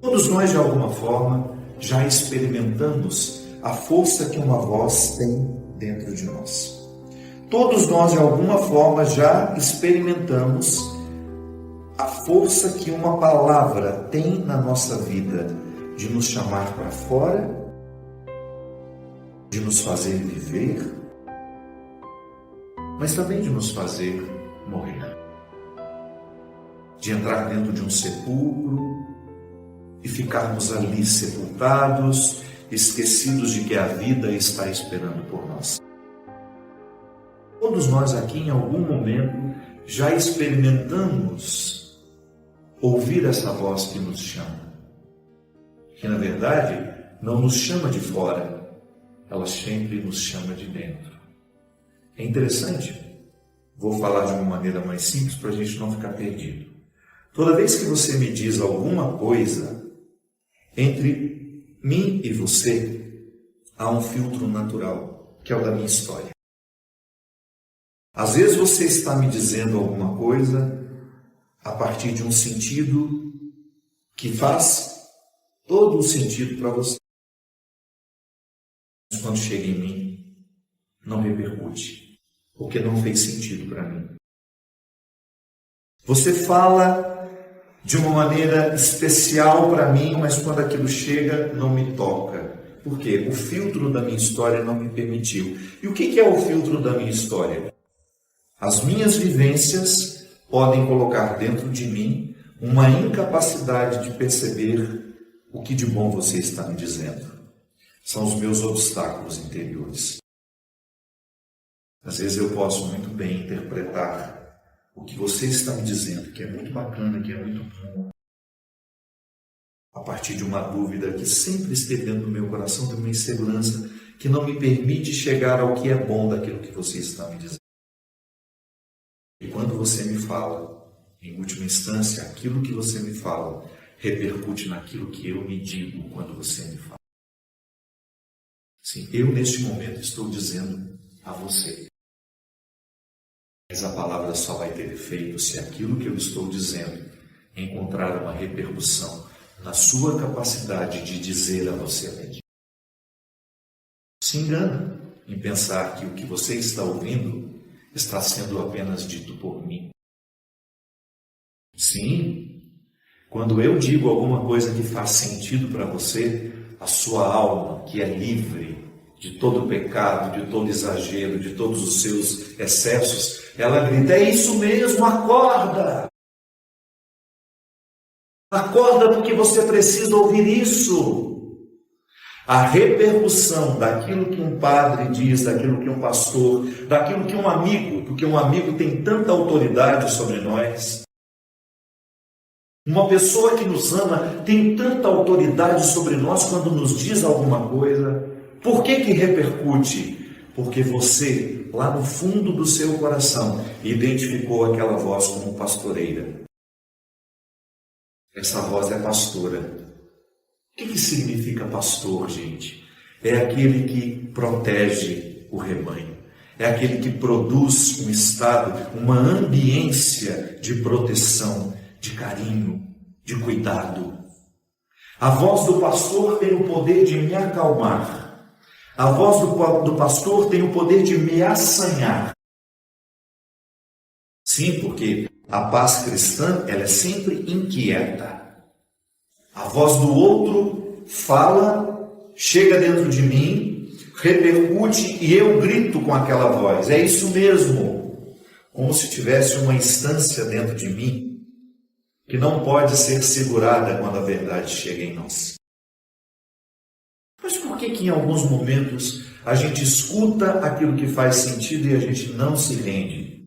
Todos nós, de alguma forma, já experimentamos a força que uma voz tem dentro de nós. Todos nós, de alguma forma, já experimentamos a força que uma palavra tem na nossa vida de nos chamar para fora, de nos fazer viver, mas também de nos fazer morrer. De entrar dentro de um sepulcro e ficarmos ali sepultados, esquecidos de que a vida está esperando por nós. Todos nós aqui, em algum momento, já experimentamos ouvir essa voz que nos chama. Que, na verdade, não nos chama de fora, ela sempre nos chama de dentro. É interessante, vou falar de uma maneira mais simples para a gente não ficar perdido. Toda vez que você me diz alguma coisa, entre mim e você, há um filtro natural, que é o da minha história. Às vezes você está me dizendo alguma coisa a partir de um sentido que faz todo o sentido para você. Mas quando chega em mim, não repercute, porque não fez sentido para mim. Você fala de uma maneira especial para mim, mas quando aquilo chega, não me toca. Por quê? O filtro da minha história não me permitiu. E o que é o filtro da minha história? As minhas vivências podem colocar dentro de mim uma incapacidade de perceber o que de bom você está me dizendo. São os meus obstáculos interiores. Às vezes eu posso muito bem interpretar o que você está me dizendo, que é muito bacana, que é muito bom, a partir de uma dúvida que sempre esteve dentro do meu coração, de uma insegurança que não me permite chegar ao que é bom daquilo que você está me dizendo. E quando você me fala, em última instância, aquilo que você me fala repercute naquilo que eu me digo quando você me fala. Sim, eu neste momento estou dizendo a você. Mas a palavra só vai ter efeito se aquilo que eu estou dizendo encontrar uma repercussão na sua capacidade de dizer a você mesmo. Se engana em pensar que o que você está ouvindo está sendo apenas dito por mim. Sim, quando eu digo alguma coisa que faz sentido para você, a sua alma, que é livre de todo pecado, de todo exagero, de todos os seus excessos, ela grita: é isso mesmo, acorda! Acorda, porque você precisa ouvir isso. A repercussão daquilo que um padre diz, daquilo que um pastor, daquilo que um amigo, porque um amigo tem tanta autoridade sobre nós. Uma pessoa que nos ama tem tanta autoridade sobre nós quando nos diz alguma coisa. Por que repercute? Porque você, lá no fundo do seu coração, identificou aquela voz como pastoreira. Essa voz é pastora. O que significa pastor, gente? É aquele que protege o rebanho. É aquele que produz um estado, uma ambiência de proteção, de carinho, de cuidado. A voz do pastor tem o poder de me acalmar. A voz do pastor tem o poder de me assanhar. Sim, porque a paz cristã, ela é sempre inquieta. A voz do outro fala, chega dentro de mim, repercute e eu grito com aquela voz. É isso mesmo. Como se tivesse uma instância dentro de mim que não pode ser segurada quando a verdade chega em nós. Mas por que em alguns momentos a gente escuta aquilo que faz sentido e a gente não se rende?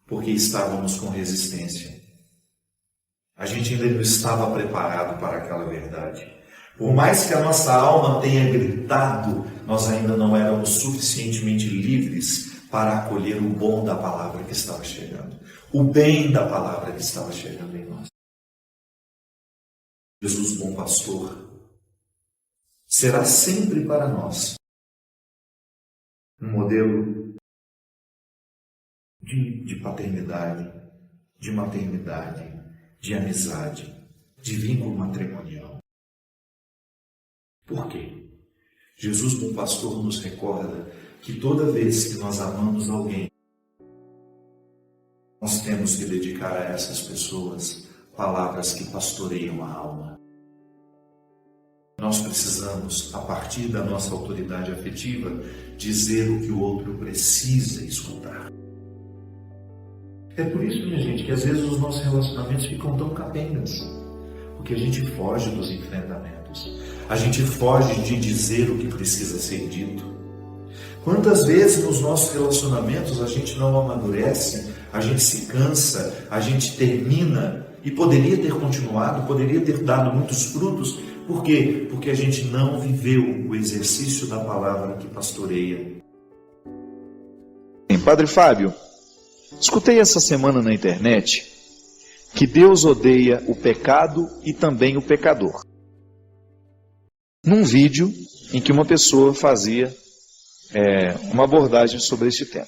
Porque estávamos com resistência. A gente ainda não estava preparado para aquela verdade. Por mais que a nossa alma tenha gritado, nós ainda não éramos suficientemente livres para acolher o bom da palavra que estava chegando. O bem da palavra que estava chegando em nós. Jesus, bom pastor, será sempre para nós um modelo de paternidade, de maternidade, de amizade, de vínculo matrimonial. Por quê? Jesus, como pastor, nos recorda que toda vez que nós amamos alguém, nós temos que dedicar a essas pessoas palavras que pastoreiam a alma. Nós precisamos, a partir da nossa autoridade afetiva, dizer o que o outro precisa escutar. É por isso, minha gente, que às vezes os nossos relacionamentos ficam tão capengas, porque a gente foge dos enfrentamentos, a gente foge de dizer o que precisa ser dito. Quantas vezes nos nossos relacionamentos a gente não amadurece, a gente se cansa, a gente termina e poderia ter continuado, poderia ter dado muitos frutos. Por quê? Porque a gente não viveu o exercício da palavra que pastoreia. Padre Fábio, escutei essa semana na internet que Deus odeia o pecado e também o pecador. Num vídeo em que uma pessoa fazia uma abordagem sobre este tema.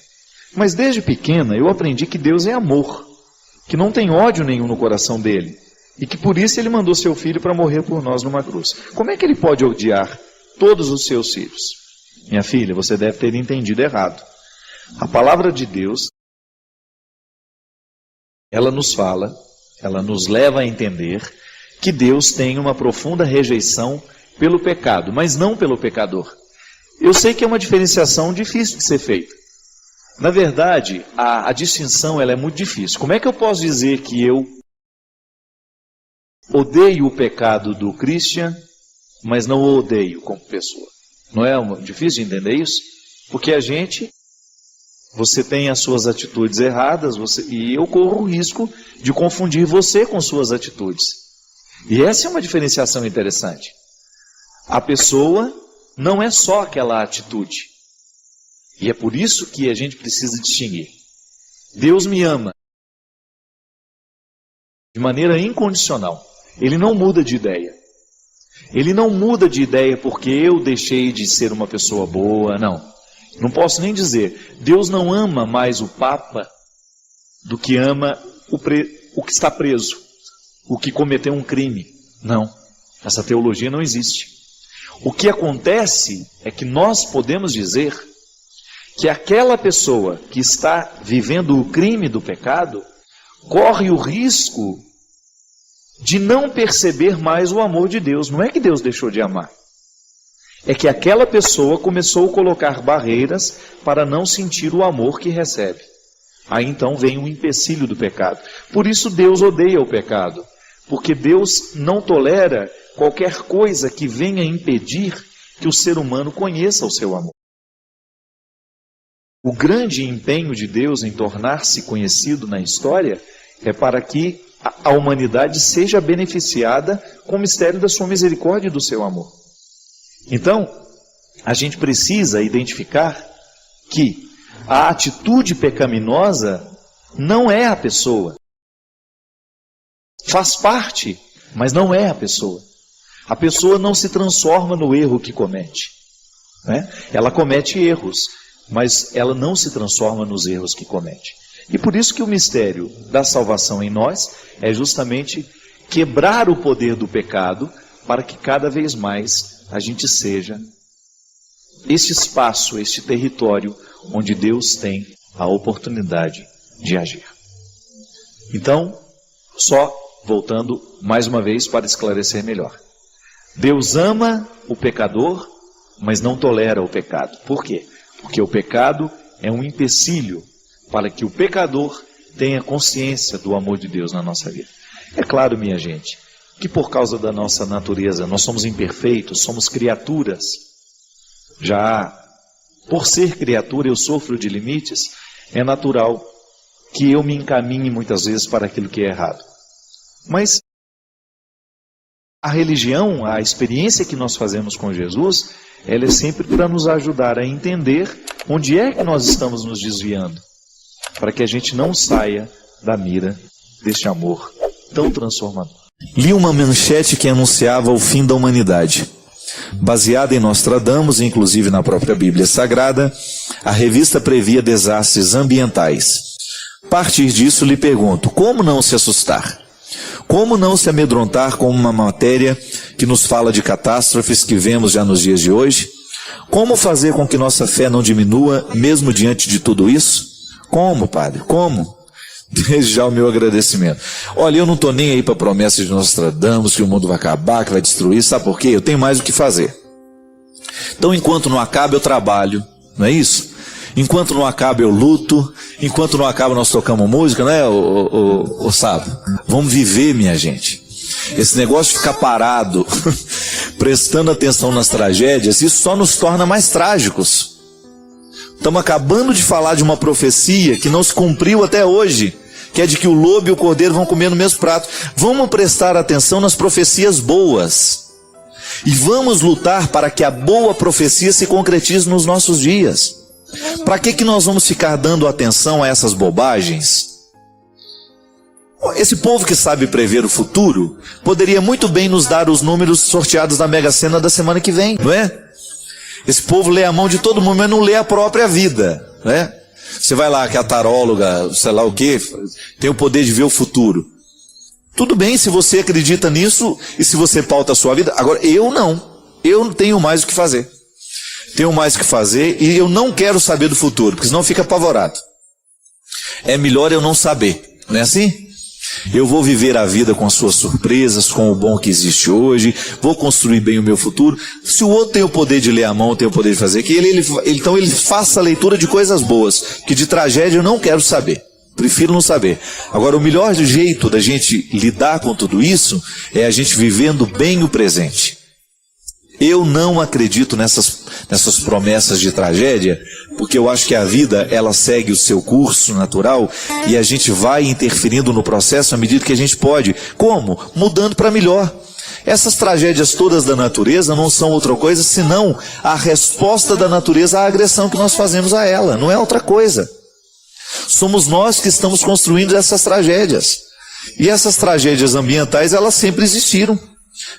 Mas desde pequena eu aprendi que Deus é amor, que não tem ódio nenhum no coração dele, e que por isso ele mandou seu filho para morrer por nós numa cruz. Como é que ele pode odiar todos os seus filhos? Minha filha, você deve ter entendido errado. A palavra de Deus, ela nos fala, ela nos leva a entender que Deus tem uma profunda rejeição pelo pecado, mas não pelo pecador. Eu sei que é uma diferenciação difícil de ser feita. Na verdade, a distinção ela é muito difícil. Como é que eu posso dizer que eu odeio o pecado do Christian, mas não o odeio como pessoa? Não é difícil de entender isso? Porque você tem as suas atitudes erradas, e eu corro o risco de confundir você com suas atitudes. E essa é uma diferenciação interessante. A pessoa não é só aquela atitude. E é por isso que a gente precisa distinguir. Deus me ama de maneira incondicional. Ele não muda de ideia. Ele não muda de ideia porque eu deixei de ser uma pessoa boa, não. Não posso nem dizer. Deus não ama mais o Papa do que ama o que está preso, o que cometeu um crime. Não, essa teologia não existe. O que acontece é que nós podemos dizer que aquela pessoa que está vivendo o crime do pecado corre o risco de não perceber mais o amor de Deus. Não é que Deus deixou de amar. É que aquela pessoa começou a colocar barreiras para não sentir o amor que recebe. Aí então vem o empecilho do pecado. Por isso Deus odeia o pecado. Porque Deus não tolera qualquer coisa que venha impedir que o ser humano conheça o seu amor. O grande empenho de Deus em tornar-se conhecido na história é para que a humanidade seja beneficiada com o mistério da sua misericórdia e do seu amor. Então, a gente precisa identificar que a atitude pecaminosa não é a pessoa. Faz parte, mas não é a pessoa. A pessoa não se transforma no erro que comete. Né? Ela comete erros, mas ela não se transforma nos erros que comete. E por isso que o mistério da salvação em nós é justamente quebrar o poder do pecado para que cada vez mais a gente seja este espaço, este território onde Deus tem a oportunidade de agir. Então, só voltando mais uma vez para esclarecer melhor. Deus ama o pecador, mas não tolera o pecado. Por quê? Porque o pecado é um empecilho para que o pecador tenha consciência do amor de Deus na nossa vida. É claro, minha gente, que por causa da nossa natureza, nós somos imperfeitos, somos criaturas. Já por ser criatura eu sofro de limites, é natural que eu me encaminhe muitas vezes para aquilo que é errado. Mas a religião, a experiência que nós fazemos com Jesus, ela é sempre para nos ajudar a entender onde é que nós estamos nos desviando, para que a gente não saia da mira deste amor tão transformador. Li uma manchete que anunciava o fim da humanidade. Baseada em Nostradamus, inclusive na própria Bíblia Sagrada, a revista previa desastres ambientais. A partir disso, lhe pergunto, como não se assustar? Como não se amedrontar com uma matéria que nos fala de catástrofes que vemos já nos dias de hoje? Como fazer com que nossa fé não diminua, mesmo diante de tudo isso? Como, Padre? Como? Desde já o meu agradecimento. Olha, eu não estou nem aí para promessas de Nostradamus, que o mundo vai acabar, que vai destruir. Sabe por quê? Eu tenho mais o que fazer. Então, enquanto não acaba, eu trabalho. Não é isso? Enquanto não acaba, eu luto. Enquanto não acaba, nós tocamos música, né, o Sábio? Vamos viver, minha gente. Esse negócio de ficar parado, prestando atenção nas tragédias, isso só nos torna mais trágicos. Estamos acabando de falar de uma profecia que não se cumpriu até hoje, que é de que o lobo e o cordeiro vão comer no mesmo prato. Vamos prestar atenção nas profecias boas. E vamos lutar para que a boa profecia se concretize nos nossos dias. Para que nós vamos ficar dando atenção a essas bobagens? Esse povo que sabe prever o futuro poderia muito bem nos dar os números sorteados da Mega Sena da semana que vem, não é? Esse povo lê a mão de todo mundo, mas não lê a própria vida, né? Você vai lá, que a taróloga, sei lá o que, tem o poder de ver o futuro. Tudo bem se você acredita nisso e se você pauta a sua vida. Agora, eu não. Eu tenho mais o que fazer. Tenho mais o que fazer e eu não quero saber do futuro, porque senão fica apavorado. É melhor eu não saber, não é assim? Eu vou viver a vida com as suas surpresas, com o bom que existe hoje, vou construir bem o meu futuro. Se o outro tem o poder de ler a mão, tem o poder de fazer, que então ele faça a leitura de coisas boas, que de tragédia eu não quero saber, prefiro não saber. Agora, o melhor jeito da gente lidar com tudo isso é a gente vivendo bem o presente. Eu não acredito nessas promessas de tragédia, porque eu acho que a vida, ela segue o seu curso natural e a gente vai interferindo no processo à medida que a gente pode. Como? Mudando para melhor. Essas tragédias todas da natureza não são outra coisa senão a resposta da natureza à agressão que nós fazemos a ela. Não é outra coisa. Somos nós que estamos construindo essas tragédias. E essas tragédias ambientais, elas sempre existiram.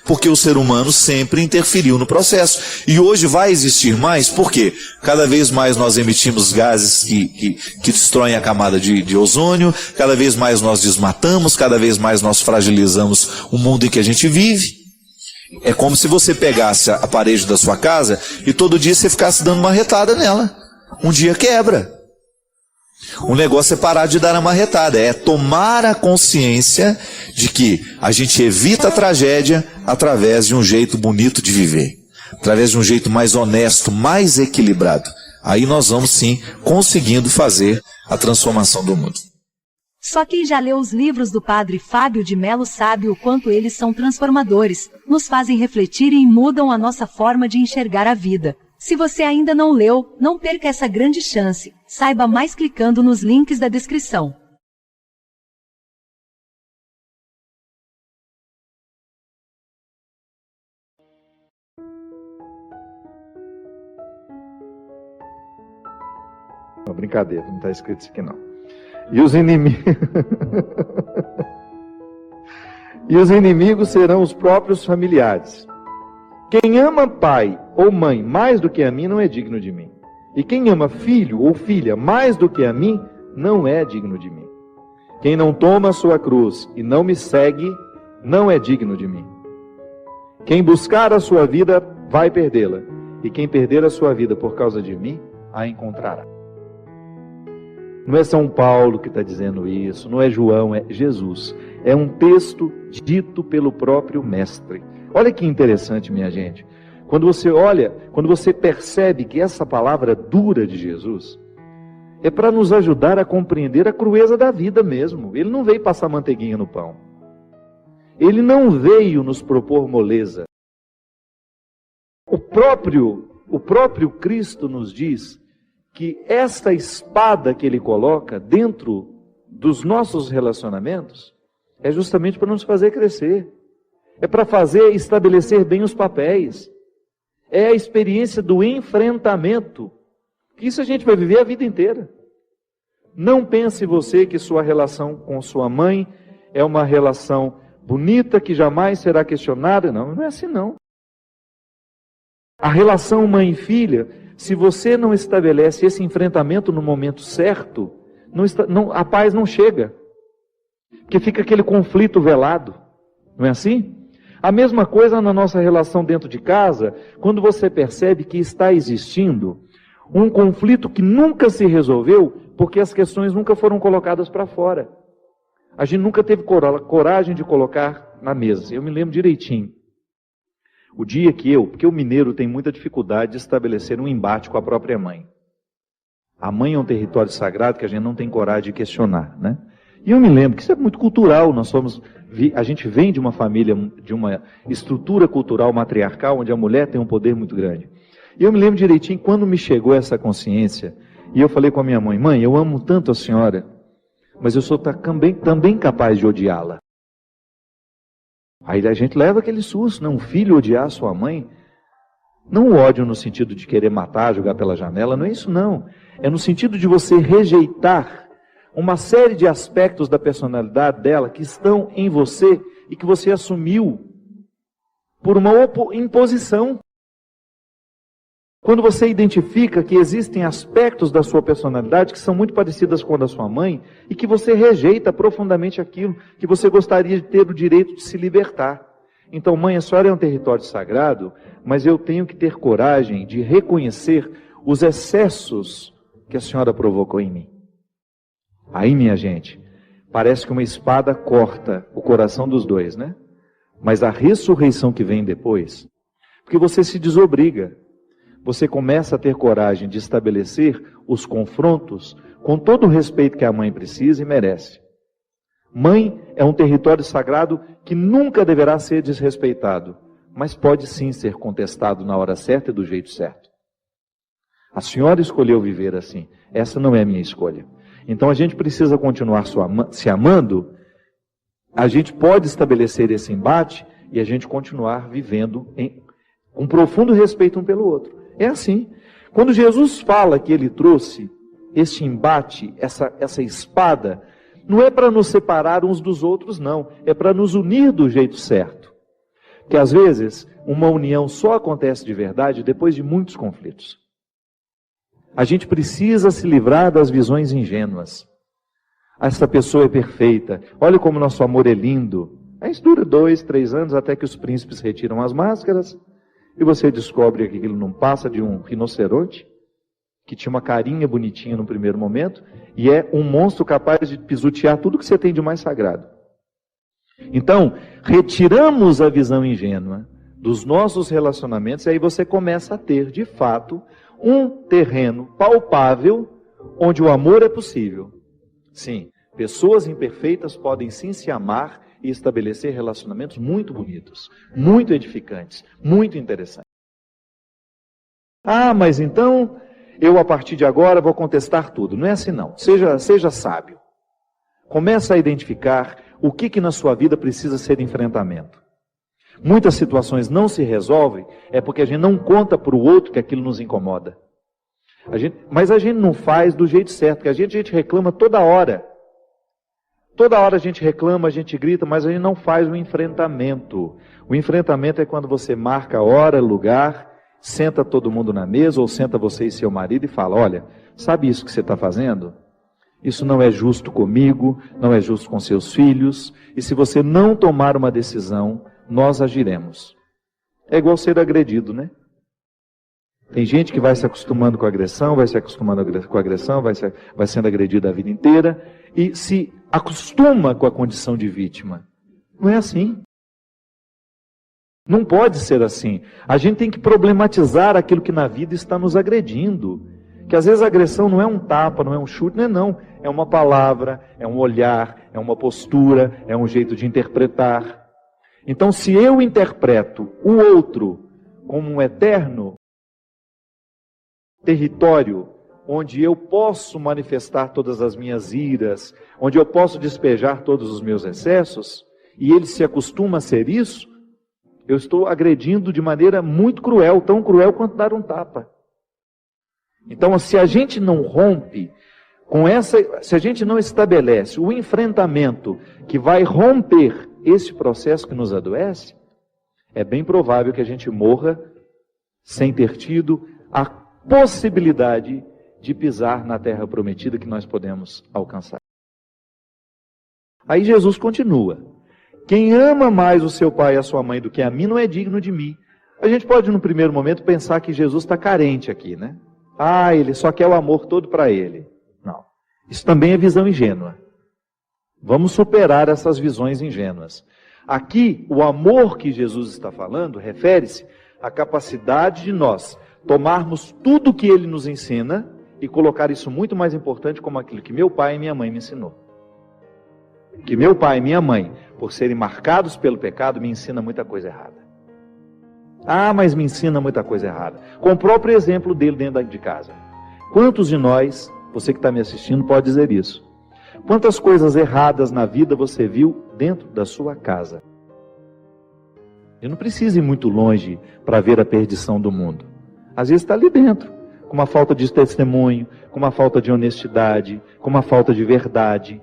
Porque o ser humano sempre interferiu no processo. E hoje vai existir mais, por quê? Cada vez mais nós emitimos gases que destroem a camada de ozônio, cada vez mais nós desmatamos, cada vez mais nós fragilizamos o mundo em que a gente vive. É como se você pegasse a parede da sua casa e todo dia você ficasse dando uma marretada nela. Um dia quebra. O negócio é parar de dar a marretada, é tomar a consciência de que a gente evita a tragédia através de um jeito bonito de viver, através de um jeito mais honesto, mais equilibrado. Aí nós vamos sim conseguindo fazer a transformação do mundo. Só quem já leu os livros do Padre Fábio de Melo sabe o quanto eles são transformadores, nos fazem refletir e mudam a nossa forma de enxergar a vida. Se você ainda não leu, não perca essa grande chance. Saiba mais clicando nos links da descrição. Não, brincadeira, não está escrito isso aqui não. E os inimigos... E os inimigos serão os próprios familiares. Quem ama pai ou mãe mais do que a mim não é digno de mim. E quem ama filho ou filha mais do que a mim não é digno de mim. Quem não toma a sua cruz e não me segue não é digno de mim. Quem buscar a sua vida vai perdê-la. E quem perder a sua vida por causa de mim, a encontrará. Não é São Paulo que está dizendo isso, não é João, é Jesus. É um texto dito pelo próprio Mestre. Olha que interessante, minha gente. Quando você olha, quando você percebe que essa palavra dura de Jesus, é para nos ajudar a compreender a crueza da vida mesmo. Ele não veio passar manteiguinha no pão. Ele não veio nos propor moleza. O próprio Cristo nos diz que esta espada que ele coloca dentro dos nossos relacionamentos é justamente para nos fazer crescer. É para estabelecer bem os papéis. É a experiência do enfrentamento. Que isso a gente vai viver a vida inteira. Não pense você que sua relação com sua mãe é uma relação bonita que jamais será questionada. Não, não é assim não. A relação mãe e filha, se você não estabelece esse enfrentamento no momento certo, a paz não chega. Porque fica aquele conflito velado, não é assim? A mesma coisa na nossa relação dentro de casa, quando você percebe que está existindo um conflito que nunca se resolveu, porque as questões nunca foram colocadas para fora. A gente nunca teve coragem de colocar na mesa. Eu me lembro direitinho. O dia que porque o mineiro tem muita dificuldade de estabelecer um embate com a própria mãe. A mãe é um território sagrado que a gente não tem coragem de questionar, né? E eu me lembro que isso é muito cultural, a gente vem de uma família, de uma estrutura cultural matriarcal, onde a mulher tem um poder muito grande. E eu me lembro direitinho quando me chegou essa consciência, e eu falei com a minha mãe, mãe, eu amo tanto a senhora, mas eu sou também capaz de odiá-la. Aí a gente leva aquele susto, um filho odiar sua mãe. Não o ódio no sentido de querer matar, jogar pela janela, não é isso não. É no sentido de você rejeitar uma série de aspectos da personalidade dela que estão em você e que você assumiu por uma imposição. Quando você identifica que existem aspectos da sua personalidade que são muito parecidas com a da sua mãe e que você rejeita profundamente aquilo que você gostaria de ter o direito de se libertar. Então, mãe, a senhora é um território sagrado, mas eu tenho que ter coragem de reconhecer os excessos que a senhora provocou em mim. Aí, minha gente, parece que uma espada corta o coração dos dois, né? Mas a ressurreição que vem depois, porque você se desobriga, você começa a ter coragem de estabelecer os confrontos com todo o respeito que a mãe precisa e merece. Mãe é um território sagrado que nunca deverá ser desrespeitado, mas pode sim ser contestado na hora certa e do jeito certo. A senhora escolheu viver assim, essa não é a minha escolha. Então a gente precisa continuar se amando, a gente pode estabelecer esse embate e a gente continuar vivendo com profundo respeito um pelo outro. É assim. Quando Jesus fala que ele trouxe este embate, essa espada, não é para nos separar uns dos outros, não. É para nos unir do jeito certo. Porque às vezes uma união só acontece de verdade depois de muitos conflitos. A gente precisa se livrar das visões ingênuas. Essa pessoa é perfeita. Olha como nosso amor é lindo. Isso dura 2, 3 anos até que os príncipes retiram as máscaras. E você descobre que aquilo não passa de um rinoceronte, que tinha uma carinha bonitinha no primeiro momento, e é um monstro capaz de pisotear tudo que você tem de mais sagrado. Então, retiramos a visão ingênua dos nossos relacionamentos, e aí você começa a ter, de fato, um terreno palpável, onde o amor é possível. Sim, pessoas imperfeitas podem sim se amar e estabelecer relacionamentos muito bonitos, muito edificantes, muito interessantes. Mas então, eu a partir de agora vou contestar tudo. Não é assim não. Seja sábio. Começa a identificar o que na sua vida precisa ser enfrentamento. Muitas situações não se resolvem, é porque a gente não conta para o outro que aquilo nos incomoda. Mas a gente não faz do jeito certo, porque a gente reclama toda hora. Toda hora a gente reclama, a gente grita, mas a gente não faz o enfrentamento. O enfrentamento é quando você marca a hora, lugar, senta todo mundo na mesa, ou senta você e seu marido e fala, olha, sabe isso que você está fazendo? Isso não é justo comigo, não é justo com seus filhos, e se você não tomar uma decisão, nós agiremos. É igual ser agredido, né? Tem gente que vai se acostumando com a agressão, vai se acostumando com a agressão, vai sendo agredida a vida inteira, e se acostuma com a condição de vítima. Não é assim. Não pode ser assim. A gente tem que problematizar aquilo que na vida está nos agredindo. Que às vezes a agressão não é um tapa, não é um chute, não. É uma palavra, é um olhar, é uma postura, é um jeito de interpretar. Então, se eu interpreto o outro como um eterno território onde eu posso manifestar todas as minhas iras, onde eu posso despejar todos os meus excessos, e ele se acostuma a ser isso, eu estou agredindo de maneira muito cruel, tão cruel quanto dar um tapa. Então, se a gente não rompe com se a gente não estabelece o enfrentamento que vai romper esse processo que nos adoece, é bem provável que a gente morra sem ter tido a possibilidade de pisar na terra prometida que nós podemos alcançar. Aí Jesus continua: quem ama mais o seu pai e a sua mãe do que a mim, não é digno de mim. A gente pode, no primeiro momento, pensar que Jesus está carente aqui, né? Ele só quer o amor todo para ele. Não. Isso também é visão ingênua. Vamos superar essas visões ingênuas. Aqui, o amor que Jesus está falando refere-se à capacidade de nós tomarmos tudo que ele nos ensina e colocar isso muito mais importante como aquilo que meu pai e minha mãe me ensinou. Que meu pai e minha mãe, por serem marcados pelo pecado, me ensina muita coisa errada. Mas me ensina muita coisa errada. Com o próprio exemplo dele dentro de casa. Quantos de nós, você que está me assistindo, pode dizer isso? Quantas coisas erradas na vida você viu dentro da sua casa? Eu não preciso ir muito longe para ver a perdição do mundo. Às vezes está ali dentro, com uma falta de testemunho, com uma falta de honestidade, com uma falta de verdade.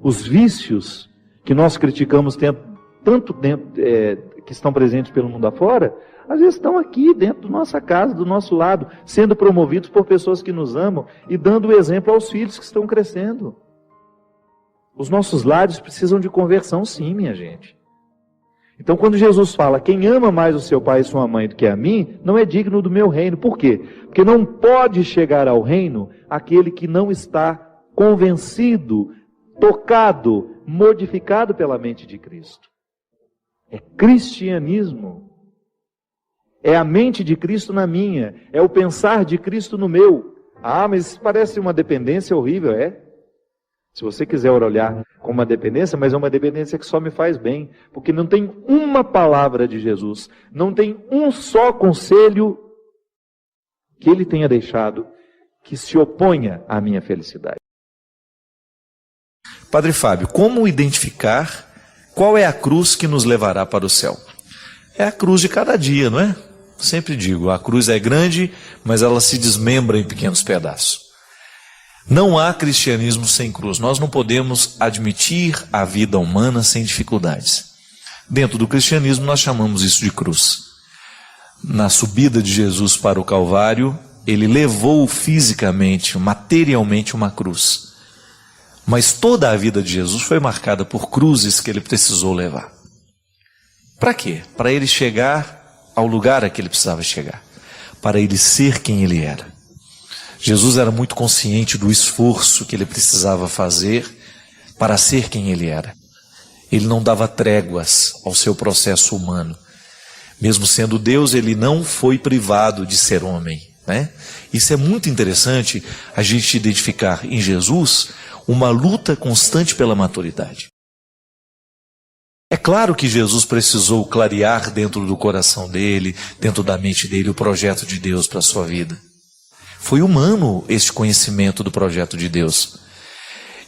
Os vícios que nós criticamos tanto dentro, que estão presentes pelo mundo afora, às vezes estão aqui dentro da nossa casa, do nosso lado, sendo promovidos por pessoas que nos amam e dando o exemplo aos filhos que estão crescendo. Os nossos lares precisam de conversão, sim, minha gente. Então, quando Jesus fala, quem ama mais o seu pai e sua mãe do que a mim, não é digno do meu reino. Por quê? Porque não pode chegar ao reino aquele que não está convencido, tocado, modificado pela mente de Cristo. É cristianismo. É a mente de Cristo na minha. É o pensar de Cristo no meu. Mas isso parece uma dependência horrível, Se você quiser olhar como uma dependência, mas é uma dependência que só me faz bem. Porque não tem uma palavra de Jesus, não tem um só conselho que ele tenha deixado que se oponha à minha felicidade. Padre Fábio, como identificar qual é a cruz que nos levará para o céu? É a cruz de cada dia, não é? Sempre digo, a cruz é grande, mas ela se desmembra em pequenos pedaços. Não há cristianismo sem cruz. Nós não podemos admitir a vida humana sem dificuldades. Dentro do cristianismo nós chamamos isso de cruz. Na subida de Jesus para o Calvário, ele levou fisicamente, materialmente uma cruz. Mas toda a vida de Jesus foi marcada por cruzes que ele precisou levar. Para quê? Para ele chegar ao lugar a que ele precisava chegar. Para ele ser quem ele era. Jesus era muito consciente do esforço que ele precisava fazer para ser quem ele era. Ele não dava tréguas ao seu processo humano. Mesmo sendo Deus, ele não foi privado de ser homem, né? Isso é muito interessante a gente identificar em Jesus uma luta constante pela maturidade. É claro que Jesus precisou clarear dentro do coração dele, dentro da mente dele, o projeto de Deus para a sua vida. Foi humano este conhecimento do projeto de Deus.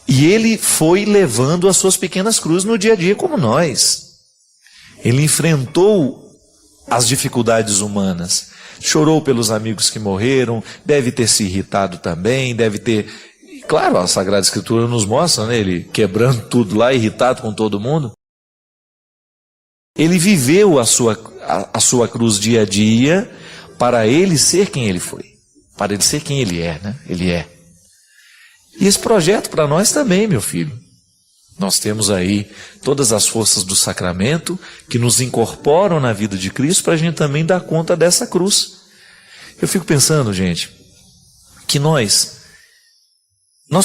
E ele foi levando as suas pequenas cruzes no dia a dia como nós. Ele enfrentou as dificuldades humanas. Chorou pelos amigos que morreram, deve ter se irritado também, deve ter... Claro, a Sagrada Escritura nos mostra, né, ele quebrando tudo lá, irritado com todo mundo. Ele viveu a sua cruz dia a dia para ele ser quem ele foi. Para ele ser quem ele é, né? Ele é. E esse projeto para nós também, meu filho. Nós temos aí todas as forças do sacramento que nos incorporam na vida de Cristo para a gente também dar conta dessa cruz. Eu fico pensando, gente, que nós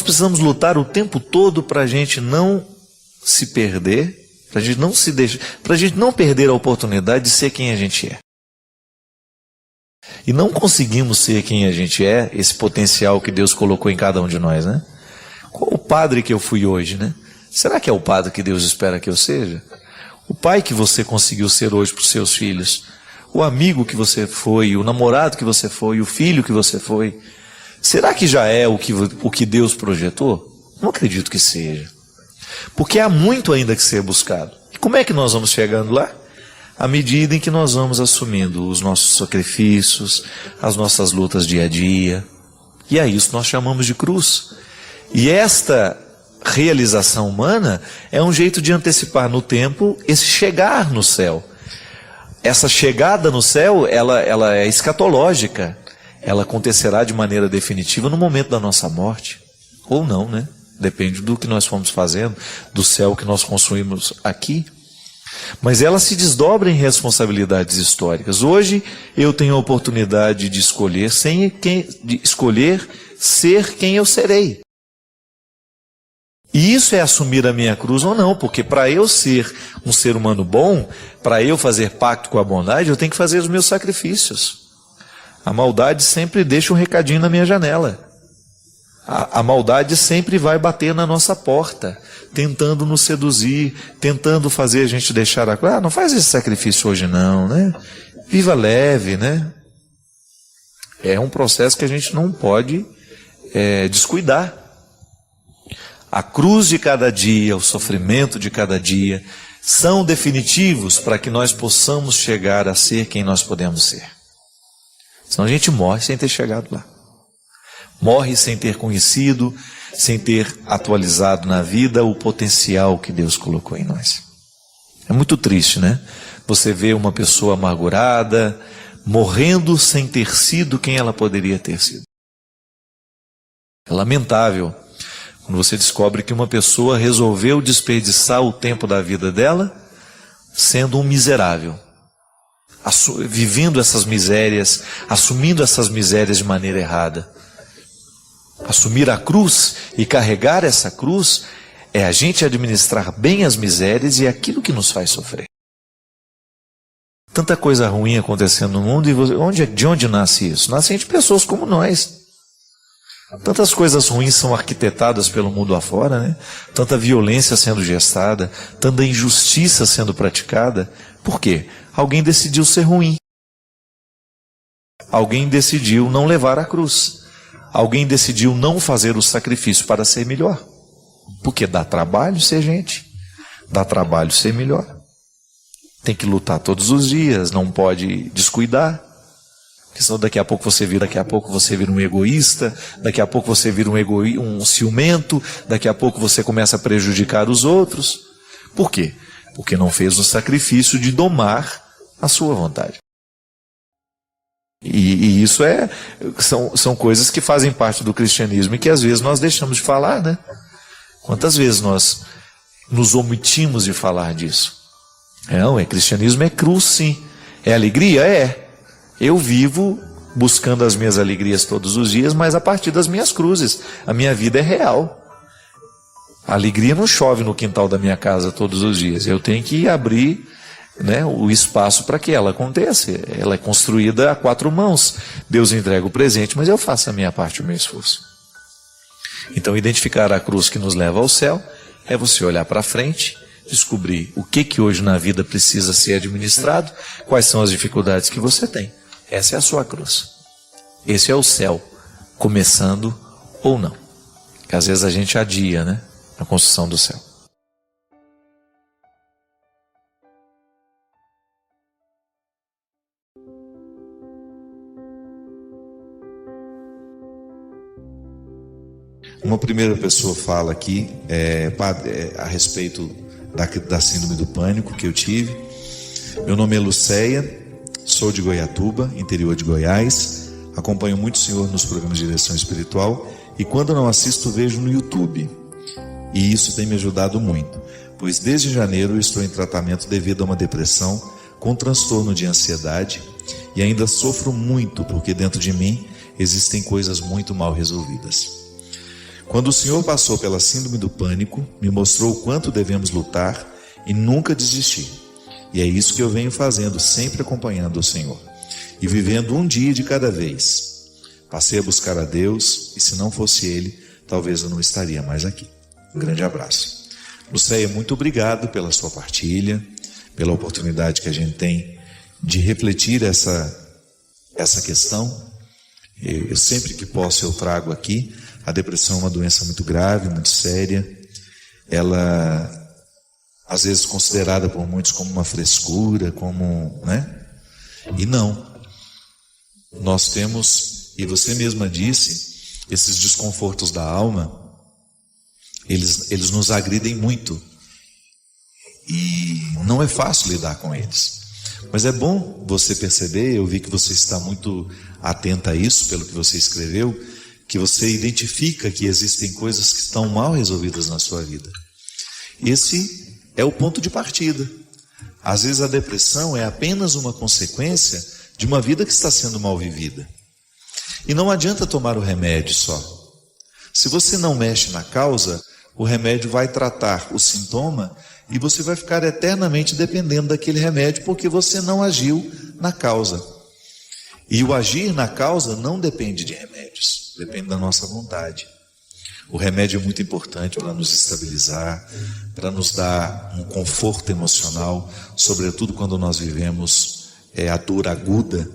precisamos lutar o tempo todo para a gente não se perder, para a gente não se deixar, para a gente não perder a oportunidade de ser quem a gente é. E não conseguimos ser quem a gente é, esse potencial que Deus colocou em cada um de nós, né? Qual o padre que eu fui hoje, né? Será que é o padre que Deus espera que eu seja? O pai que você conseguiu ser hoje para os seus filhos? O amigo que você foi? O namorado que você foi? O filho que você foi? Será que já é o que Deus projetou? Não acredito que seja. Porque há muito ainda que ser buscado. E como é que nós vamos chegando lá? À medida em que nós vamos assumindo os nossos sacrifícios, as nossas lutas dia a dia. E a isso nós chamamos de cruz. E esta realização humana é um jeito de antecipar no tempo esse chegar no céu. Essa chegada no céu, ela é escatológica. Ela acontecerá de maneira definitiva no momento da nossa morte. Ou não, né? depende do que nós fomos fazendo, do céu que nós construímos aqui. Mas ela se desdobra em responsabilidades históricas. Hoje eu tenho a oportunidade de escolher, ser quem eu serei. E isso é assumir a minha cruz ou não, porque para eu ser um ser humano bom, para eu fazer pacto com a bondade, eu tenho que fazer os meus sacrifícios. A maldade sempre deixa um recadinho na minha janela. A maldade sempre vai bater na nossa porta, tentando nos seduzir, tentando fazer a gente deixar a cruz. Não faz esse sacrifício hoje não, né? Viva leve, né? É um processo que a gente não pode descuidar. A cruz de cada dia, o sofrimento de cada dia, são definitivos para que nós possamos chegar a ser quem nós podemos ser. Senão a gente morre sem ter chegado lá. Morre sem ter conhecido, sem ter atualizado na vida o potencial que Deus colocou em nós. É muito triste, né? Você vê uma pessoa amargurada, morrendo sem ter sido quem ela poderia ter sido. É lamentável quando você descobre que uma pessoa resolveu desperdiçar o tempo da vida dela sendo um miserável, vivendo essas misérias, assumindo essas misérias de maneira errada. Assumir a cruz e carregar essa cruz é a gente administrar bem as misérias e aquilo que nos faz sofrer. Tanta coisa ruim acontecendo no mundo, e de onde nasce isso? Nascem de pessoas como nós. Tantas coisas ruins são arquitetadas pelo mundo afora, né? Tanta violência sendo gestada, tanta injustiça sendo praticada. Por quê? Alguém decidiu ser ruim. Alguém decidiu não levar a cruz. Alguém decidiu não fazer o sacrifício para ser melhor. Porque dá trabalho ser gente. Dá trabalho ser melhor. Tem que lutar todos os dias, não pode descuidar. Porque senão daqui a pouco você vira um egoísta, daqui a pouco você vira um ciumento, daqui a pouco você começa a prejudicar os outros. Por quê? Porque não fez o sacrifício de domar a sua vontade. E isso são coisas que fazem parte do cristianismo e que às vezes nós deixamos de falar, né? Quantas vezes nós nos omitimos de falar disso? Não, cristianismo é cruz, sim. É alegria? É. Eu vivo buscando as minhas alegrias todos os dias, mas a partir das minhas cruzes. A minha vida é real. A alegria não chove no quintal da minha casa todos os dias. Eu tenho que abrir, né, o espaço para que ela aconteça. Ela é construída a 4 mãos. Deus entrega o presente, mas eu faço a minha parte, o meu esforço. Então, identificar a cruz que nos leva ao céu é você olhar para frente, descobrir o que hoje na vida precisa ser administrado, quais são as dificuldades que você tem. Essa é a sua cruz. Esse é o céu, começando ou não. Que às vezes a gente adia, né, a construção do céu. Uma primeira pessoa fala aqui a respeito da síndrome do pânico que eu tive. Meu nome é Lucéia, sou de Goiatuba, interior de Goiás. Acompanho muito o senhor nos programas de direção espiritual e quando não assisto, vejo no YouTube. E isso tem me ajudado muito, pois desde janeiro eu estou em tratamento devido a uma depressão com transtorno de ansiedade e ainda sofro muito porque dentro de mim existem coisas muito mal resolvidas. Quando o Senhor passou pela síndrome do pânico, me mostrou o quanto devemos lutar e nunca desistir. E é isso que eu venho fazendo, sempre acompanhando o Senhor. E vivendo um dia de cada vez. Passei a buscar a Deus, e se não fosse Ele, talvez eu não estaria mais aqui. Um grande abraço. Lucéia, muito obrigado pela sua partilha, pela oportunidade que a gente tem de refletir essa questão. Eu sempre que posso eu trago aqui. A depressão é uma doença muito grave, muito séria. Ela, às vezes, considerada por muitos como uma frescura, né? E não. Nós temos, e você mesma disse, esses desconfortos da alma, eles nos agridem muito. E não é fácil lidar com eles. Mas é bom você perceber, eu vi que você está muito atenta a isso, pelo que você escreveu, que você identifica que existem coisas que estão mal resolvidas na sua vida. Esse é o ponto de partida. Às vezes a depressão é apenas uma consequência de uma vida que está sendo mal vivida. E não adianta tomar o remédio só. Se você não mexe na causa, o remédio vai tratar o sintoma e você vai ficar eternamente dependendo daquele remédio porque você não agiu na causa. E o agir na causa não depende de remédios, depende da nossa vontade. O remédio é muito importante para nos estabilizar, para nos dar um conforto emocional, sobretudo quando nós vivemos a dor aguda.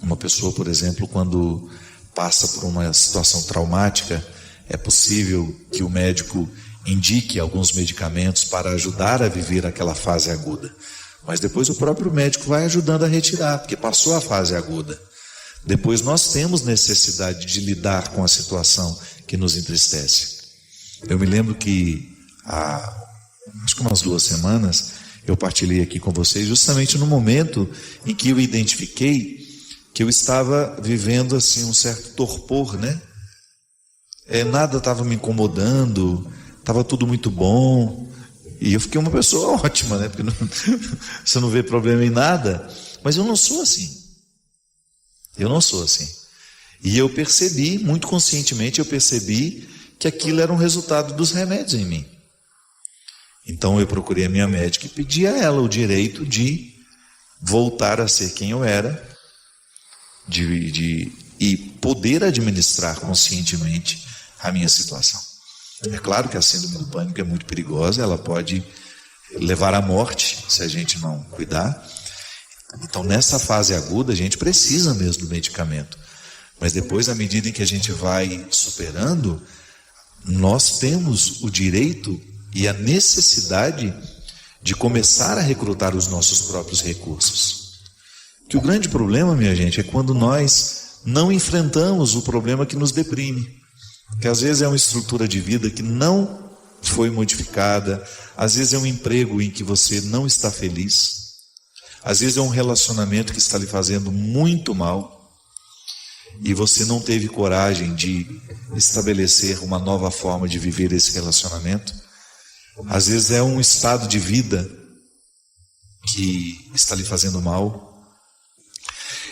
Uma pessoa, por exemplo, quando passa por uma situação traumática, é possível que o médico indique alguns medicamentos para ajudar a viver aquela fase aguda. Mas depois o próprio médico vai ajudando a retirar, porque passou a fase aguda. Depois nós temos necessidade de lidar com a situação que nos entristece. Eu me lembro que acho que umas 2 semanas eu partilhei aqui com vocês justamente no momento em que eu identifiquei que eu estava vivendo assim um certo torpor, né? Nada estava me incomodando, estava tudo muito bom, e eu fiquei uma pessoa ótima, né? Porque você não vê problema em nada, mas eu não sou assim. Eu não sou assim. E eu percebi, muito conscientemente, eu percebi que aquilo era um resultado dos remédios em mim. Então eu procurei a minha médica e pedi a ela o direito de voltar a ser quem eu era, e poder administrar conscientemente a minha situação. É claro que a síndrome do pânico é muito perigosa, ela pode levar à morte se a gente não cuidar. Então nessa fase aguda a gente precisa mesmo do medicamento. Mas depois, à medida em que a gente vai superando, nós temos o direito e a necessidade de começar a recrutar os nossos próprios recursos. Que o grande problema, minha gente, é quando nós não enfrentamos o problema que nos deprime. Que às vezes é uma estrutura de vida que não foi modificada, às vezes é um emprego em que você não está feliz, às vezes é um relacionamento que está lhe fazendo muito mal e você não teve coragem de estabelecer uma nova forma de viver esse relacionamento. Às vezes é um estado de vida que está lhe fazendo mal.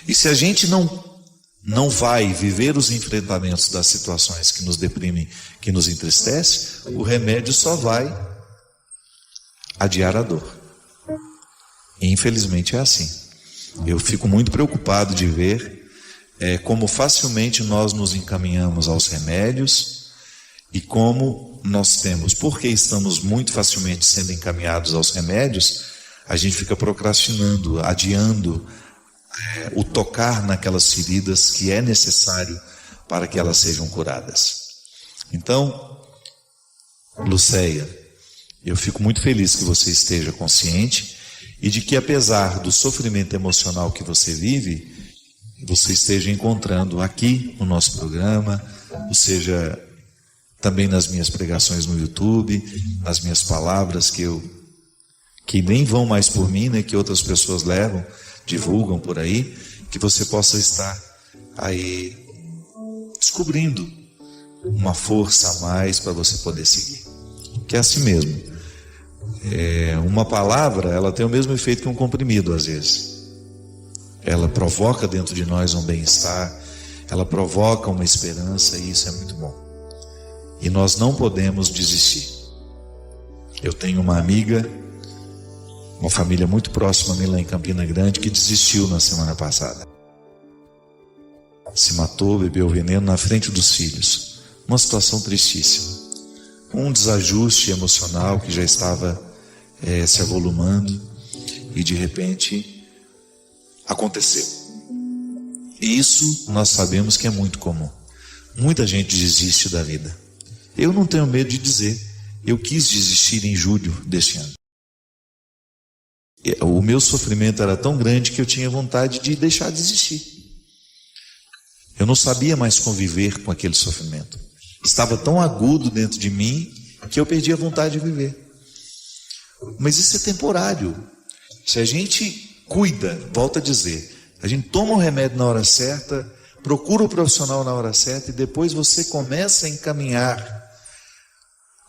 E se a gente não vai viver os enfrentamentos das situações que nos deprimem, que nos entristece, o remédio só vai adiar a dor. E infelizmente é assim. Eu fico muito preocupado de ver como facilmente nós nos encaminhamos aos remédios e como nós temos, porque estamos muito facilmente sendo encaminhados aos remédios, a gente fica procrastinando, adiando o tocar naquelas feridas que é necessário para que elas sejam curadas. Então, Lucéia, eu fico muito feliz que você esteja consciente e de que, apesar do sofrimento emocional que você vive, você esteja encontrando aqui no nosso programa, ou seja, também nas minhas pregações no YouTube, nas minhas palavras que nem vão mais por mim, né, que outras pessoas levam, divulgam por aí, que você possa estar aí descobrindo uma força a mais para você poder seguir. Que é assim mesmo. Uma palavra, ela tem o mesmo efeito que um comprimido às vezes. Ela provoca dentro de nós um bem-estar, ela provoca uma esperança e isso é muito bom. E nós não podemos desistir. Eu tenho uma amiga, uma família muito próxima a mim lá em Campina Grande, que desistiu na semana passada. Se matou, bebeu veneno na frente dos filhos. Uma situação tristíssima. Um desajuste emocional que já estava se avolumando e de repente aconteceu. E isso nós sabemos que é muito comum. Muita gente desiste da vida. Eu não tenho medo de dizer, eu quis desistir em julho deste ano. O meu sofrimento era tão grande que eu tinha vontade de deixar de existir. Eu não sabia mais conviver com aquele sofrimento. Estava tão agudo dentro de mim que eu perdi a vontade de viver. Mas isso é temporário. Se a gente cuida, volto a dizer, a gente toma o remédio na hora certa, procura o profissional na hora certa e depois você começa a encaminhar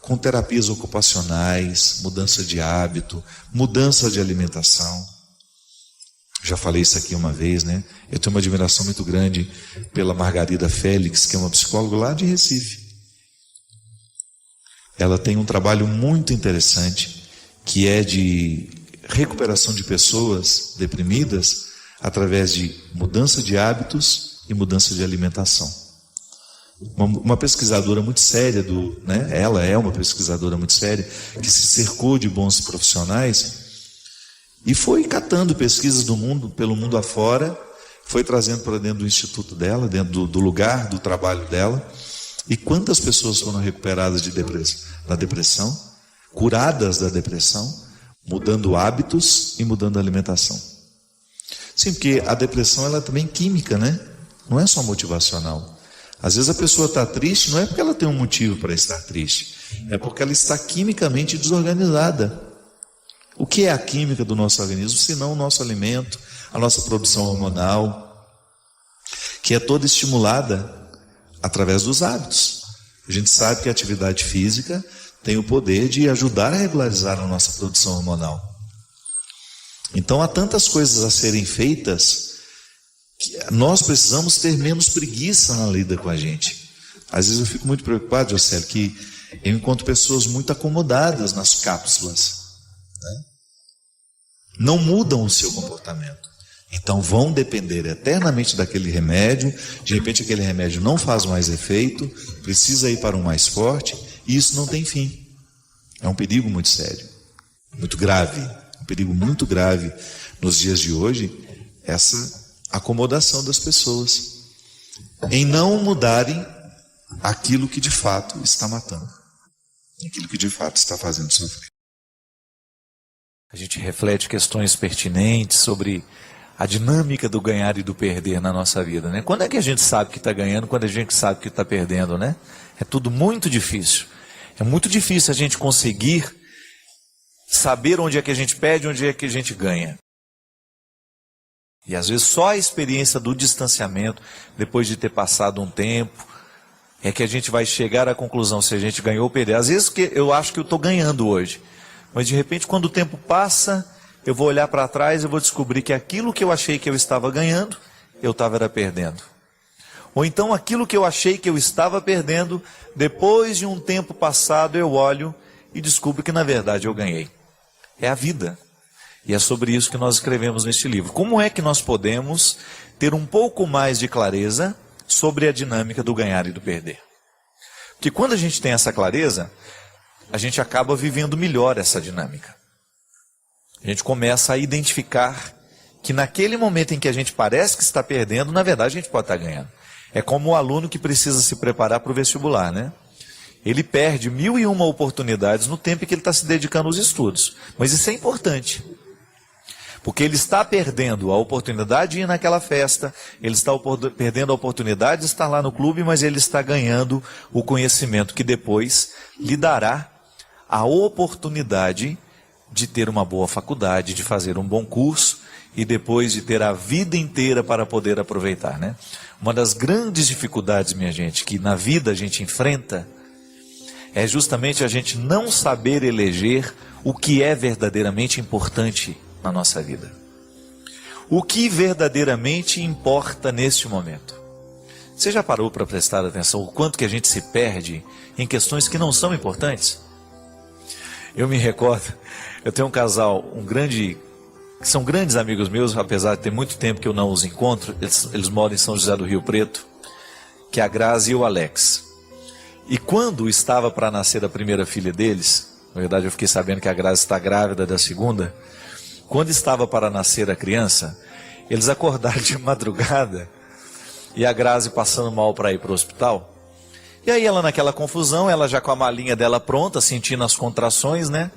com terapias ocupacionais, mudança de hábito, mudança de alimentação. Já falei isso aqui uma vez, né? Eu tenho uma admiração muito grande pela Margarida Félix, que é uma psicóloga lá de Recife. Ela tem um trabalho muito interessante, que é de recuperação de pessoas deprimidas através de mudança de hábitos e mudança de alimentação. Uma pesquisadora muito séria, ela é uma pesquisadora muito séria, que se cercou de bons profissionais e foi catando pesquisas do mundo, pelo mundo afora, foi trazendo para dentro do instituto dela, dentro do lugar do trabalho dela. E quantas pessoas foram recuperadas da depressão, curadas da depressão, mudando hábitos e mudando a alimentação. Sim, porque a depressão ela é também química, né? Não é só motivacional. Às vezes a pessoa está triste, não é porque ela tem um motivo para estar triste, é porque ela está quimicamente desorganizada. O que é a química do nosso organismo, senão o nosso alimento, a nossa produção hormonal, que é toda estimulada através dos hábitos. A gente sabe que a atividade física tem o poder de ajudar a regularizar a nossa produção hormonal. Então há tantas coisas a serem feitas que nós precisamos ter menos preguiça na lida com a gente. Às vezes eu fico muito preocupado, Jocélio, que eu encontro pessoas muito acomodadas nas cápsulas, né? Não mudam o seu comportamento. Então vão depender eternamente daquele remédio, de repente aquele remédio não faz mais efeito, precisa ir para um mais forte, e isso não tem fim. É um perigo muito sério, muito grave, um perigo muito grave nos dias de hoje, essa acomodação das pessoas, em não mudarem aquilo que de fato está matando, aquilo que de fato está fazendo sofrer. A gente reflete questões pertinentes sobre a dinâmica do ganhar e do perder na nossa vida, né? Quando é que a gente sabe que está ganhando, quando a gente sabe que está perdendo, né? É tudo muito difícil. É muito difícil a gente conseguir saber onde é que a gente perde e onde é que a gente ganha. E às vezes só a experiência do distanciamento, depois de ter passado um tempo, é que a gente vai chegar à conclusão se a gente ganhou ou perdeu. Às vezes eu acho que eu estou ganhando hoje, mas de repente quando o tempo passa, eu vou olhar para trás e vou descobrir que aquilo que eu achei que eu estava ganhando, eu estava perdendo. Ou então aquilo que eu achei que eu estava perdendo, depois de um tempo passado eu olho e descubro que na verdade eu ganhei. É a vida. E é sobre isso que nós escrevemos neste livro. Como é que nós podemos ter um pouco mais de clareza sobre a dinâmica do ganhar e do perder? Porque quando a gente tem essa clareza, a gente acaba vivendo melhor essa dinâmica. A gente começa a identificar que naquele momento em que a gente parece que está perdendo, na verdade a gente pode estar ganhando. É como o aluno que precisa se preparar para o vestibular, né? Ele perde 1001 oportunidades no tempo em que ele está se dedicando aos estudos. Mas isso é importante. Porque ele está perdendo a oportunidade de ir naquela festa, ele está perdendo a oportunidade de estar lá no clube, mas ele está ganhando o conhecimento que depois lhe dará a oportunidade de ter uma boa faculdade, de fazer um bom curso e depois de ter a vida inteira para poder aproveitar, né? Uma das grandes dificuldades, minha gente, que na vida a gente enfrenta é justamente a gente não saber eleger o que é verdadeiramente importante na nossa vida. O que verdadeiramente importa neste momento? Você já parou para prestar atenção o quanto que a gente se perde em questões que não são importantes? Eu me recordo, eu tenho um casal, que são grandes amigos meus, apesar de ter muito tempo que eu não os encontro, eles moram em São José do Rio Preto, que é a Grazi e o Alex. E quando estava para nascer a primeira filha deles, na verdade eu fiquei sabendo que a Grazi está grávida da segunda, quando estava para nascer a criança, eles acordaram de madrugada e a Grazi passando mal para ir para o hospital. E aí ela naquela confusão, ela já com a malinha dela pronta, sentindo as contrações, né?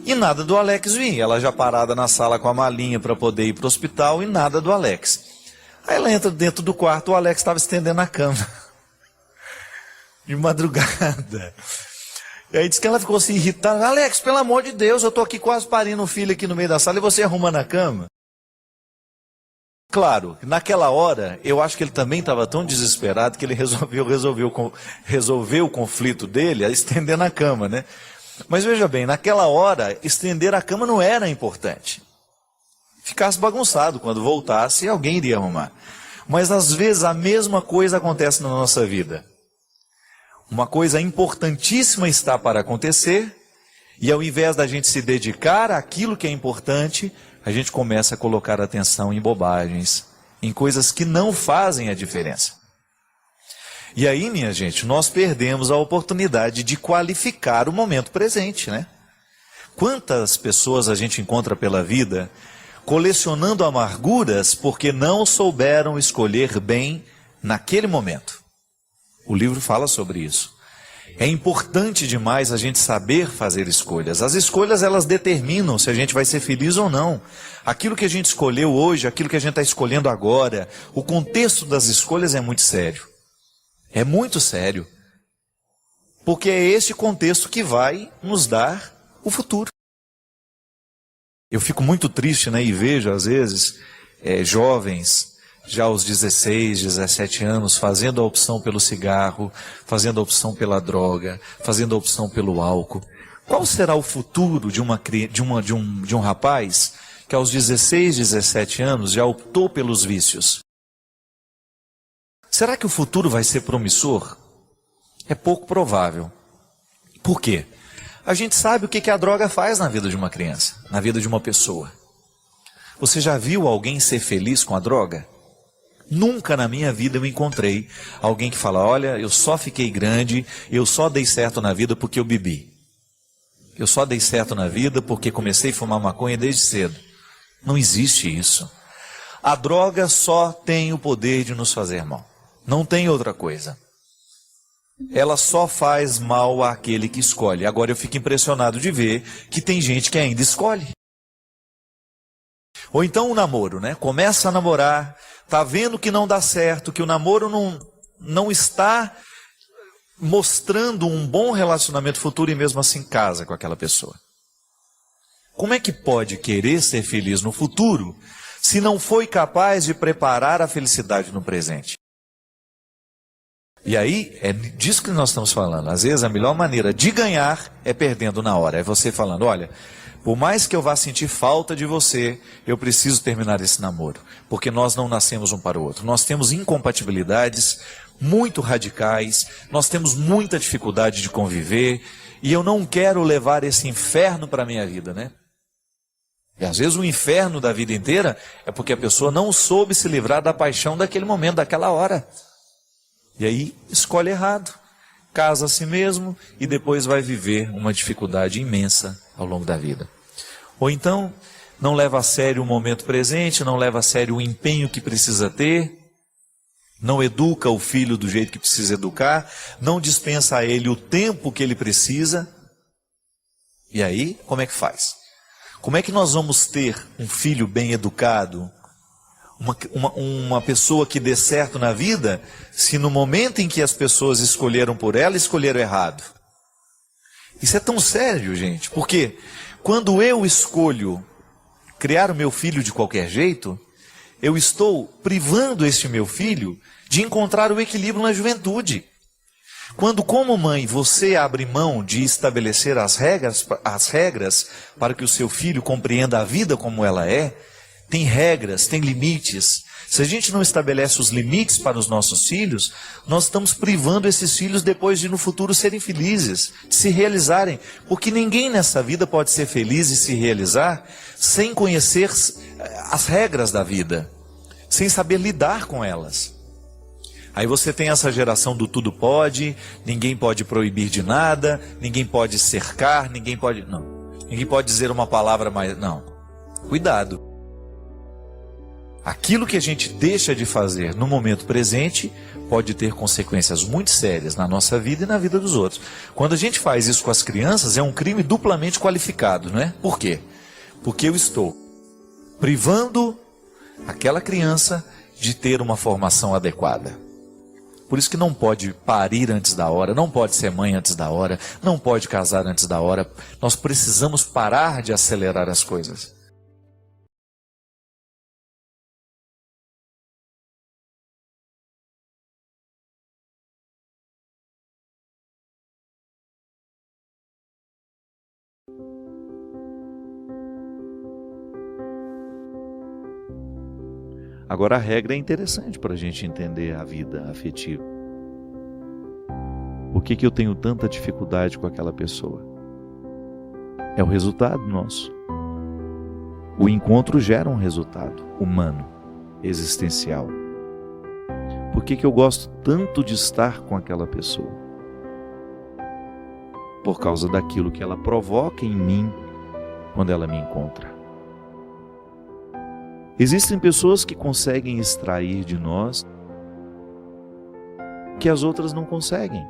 E nada do Alex vir, ela já parada na sala com a malinha para poder ir para o hospital e nada do Alex. Aí ela entra dentro do quarto, o Alex estava estendendo a cama. De madrugada. E aí diz que ela ficou assim irritada. Alex, pelo amor de Deus, eu estou aqui quase parindo um filho aqui no meio da sala e você arruma na cama. Claro, naquela hora, eu acho que ele também estava tão desesperado que ele resolveu o conflito dele estendendo a cama, né? Mas veja bem, naquela hora, estender a cama não era importante. Ficasse bagunçado, quando voltasse, alguém iria arrumar. Mas às vezes a mesma coisa acontece na nossa vida. Uma coisa importantíssima está para acontecer, e ao invés da gente se dedicar àquilo que é importante, a gente começa a colocar atenção em bobagens, em coisas que não fazem a diferença. E aí, minha gente, nós perdemos a oportunidade de qualificar o momento presente, né? Quantas pessoas a gente encontra pela vida colecionando amarguras porque não souberam escolher bem naquele momento? O livro fala sobre isso. É importante demais a gente saber fazer escolhas. As escolhas, elas determinam se a gente vai ser feliz ou não. Aquilo que a gente escolheu hoje, aquilo que a gente está escolhendo agora, o contexto das escolhas é muito sério. É muito sério. Porque é esse contexto que vai nos dar o futuro. Eu fico muito triste, né, e vejo às vezes jovens já aos 16, 17 anos, fazendo a opção pelo cigarro, fazendo a opção pela droga, fazendo a opção pelo álcool. Qual será o futuro de um rapaz que aos 16, 17 anos já optou pelos vícios? Será que o futuro vai ser promissor? É pouco provável. Por quê? A gente sabe o que a droga faz na vida de uma criança, na vida de uma pessoa. Você já viu alguém ser feliz com a droga? Nunca na minha vida eu encontrei alguém que fala, olha, eu só fiquei grande, eu só dei certo na vida porque eu bebi. Eu só dei certo na vida porque comecei a fumar maconha desde cedo. Não existe isso. A droga só tem o poder de nos fazer mal. Não tem outra coisa. Ela só faz mal àquele que escolhe. Agora eu fico impressionado de ver que tem gente que ainda escolhe. Ou então o namoro, né? Começa a namorar, tá vendo que não dá certo, que o namoro não está mostrando um bom relacionamento futuro e mesmo assim casa com aquela pessoa. Como é que pode querer ser feliz no futuro se não foi capaz de preparar a felicidade no presente? E aí, é disso que nós estamos falando. Às vezes a melhor maneira de ganhar é perdendo na hora. É você falando, olha, por mais que eu vá sentir falta de você, eu preciso terminar esse namoro. Porque nós não nascemos um para o outro. Nós temos incompatibilidades muito radicais, nós temos muita dificuldade de conviver, e eu não quero levar esse inferno para a minha vida, né? E às vezes o inferno da vida inteira é porque a pessoa não soube se livrar da paixão daquele momento, daquela hora. E aí escolhe errado, casa a si mesmo e depois vai viver uma dificuldade imensa ao longo da vida. Ou então não leva a sério o momento presente, não leva a sério o empenho que precisa ter, não educa o filho do jeito que precisa educar, não dispensa a ele o tempo que ele precisa. E aí, como é que faz? Como é que nós vamos ter um filho bem educado, uma pessoa que dê certo na vida, se no momento em que as pessoas escolheram por ela, escolheram errado? Isso é tão sério, gente, porque quando eu escolho criar o meu filho de qualquer jeito, eu estou privando este meu filho de encontrar o equilíbrio na juventude. Quando, como mãe, você abre mão de estabelecer as regras para que o seu filho compreenda a vida como ela é, tem regras, tem limites. Se a gente não estabelece os limites para os nossos filhos, nós estamos privando esses filhos depois de no futuro serem felizes, de se realizarem. Porque ninguém nessa vida pode ser feliz e se realizar sem conhecer as regras da vida, sem saber lidar com elas. Aí você tem essa geração do tudo pode, ninguém pode proibir de nada, ninguém pode cercar, ninguém pode dizer uma palavra mais, não. Cuidado. Aquilo que a gente deixa de fazer no momento presente pode ter consequências muito sérias na nossa vida e na vida dos outros. Quando a gente faz isso com as crianças, é um crime duplamente qualificado, não é? Por quê? Porque eu estou privando aquela criança de ter uma formação adequada. Por isso que não pode parir antes da hora, não pode ser mãe antes da hora, não pode casar antes da hora. Nós precisamos parar de acelerar as coisas. Agora, a regra é interessante para a gente entender a vida afetiva. Por que eu tenho tanta dificuldade com aquela pessoa? É o resultado nosso. O encontro gera um resultado humano, existencial. Por que eu gosto tanto de estar com aquela pessoa? Por causa daquilo que ela provoca em mim quando ela me encontra. Existem pessoas que conseguem extrair de nós que as outras não conseguem.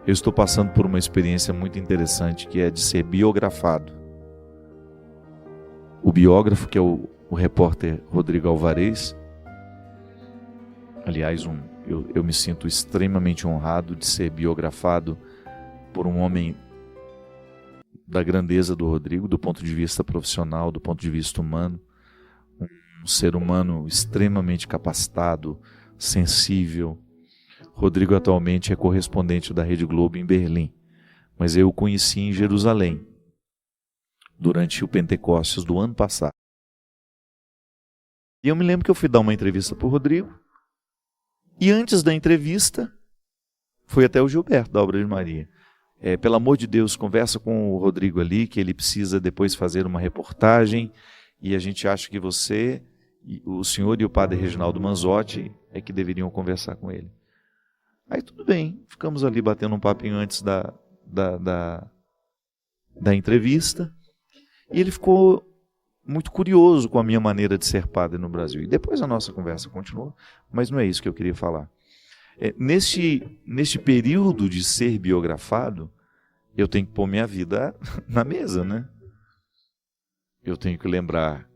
Eu estou passando por uma experiência muito interessante, que é de ser biografado. O biógrafo, que é o repórter Rodrigo Alvarez, aliás, eu me sinto extremamente honrado de ser biografado por um homem da grandeza do Rodrigo, do ponto de vista profissional, do ponto de vista humano, um ser humano extremamente capacitado, sensível. Rodrigo atualmente é correspondente da Rede Globo em Berlim, mas eu o conheci em Jerusalém, durante o Pentecostes do ano passado. E eu me lembro que eu fui dar uma entrevista para o Rodrigo, e antes da entrevista, fui até o Gilberto, da Obra de Maria. Pelo amor de Deus, conversa com o Rodrigo ali, que ele precisa depois fazer uma reportagem, e a gente acha que você, o senhor e o padre Reginaldo Manzotti é que deveriam conversar com ele. Aí tudo bem, ficamos ali batendo um papinho antes da entrevista, e ele ficou muito curioso com a minha maneira de ser padre no Brasil. E depois a nossa conversa continuou, mas não é isso que eu queria falar. Neste período de ser biografado, eu tenho que pôr minha vida na mesa, né? Eu tenho que lembrar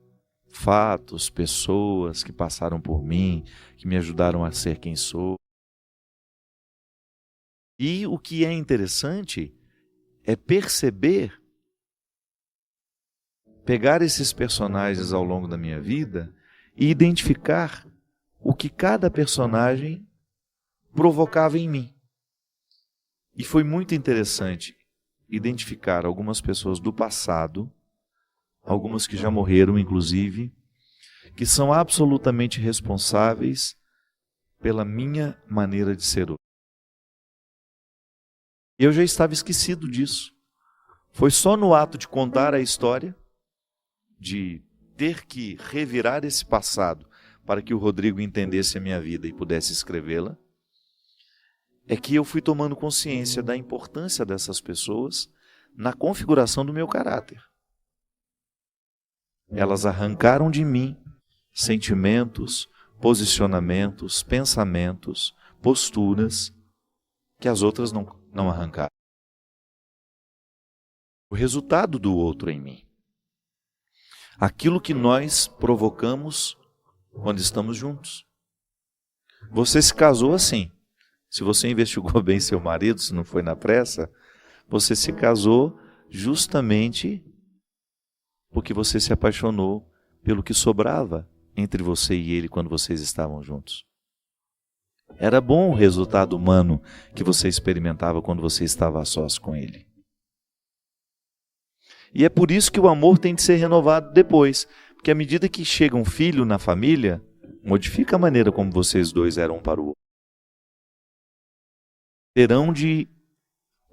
fatos, pessoas que passaram por mim, que me ajudaram a ser quem sou. E o que é interessante é perceber, pegar esses personagens ao longo da minha vida e identificar o que cada personagem provocava em mim. E foi muito interessante identificar algumas pessoas do passado, algumas que já morreram inclusive, que são absolutamente responsáveis pela minha maneira de ser hoje. Eu já estava esquecido disso. Foi só no ato de contar a história, de ter que revirar esse passado para que o Rodrigo entendesse a minha vida e pudesse escrevê-la, é que eu fui tomando consciência da importância dessas pessoas na configuração do meu caráter. Elas arrancaram de mim sentimentos, posicionamentos, pensamentos, posturas que as outras não arrancaram. O resultado do outro em mim. Aquilo que nós provocamos quando estamos juntos. Você se casou assim. Se você investigou bem seu marido, se não foi na pressa, você se casou justamente porque você se apaixonou pelo que sobrava entre você e ele quando vocês estavam juntos. Era bom o resultado humano que você experimentava quando você estava a sós com ele. E é por isso que o amor tem de ser renovado depois, porque à medida que chega um filho na família, modifica a maneira como vocês dois eram um para o outro. Terão de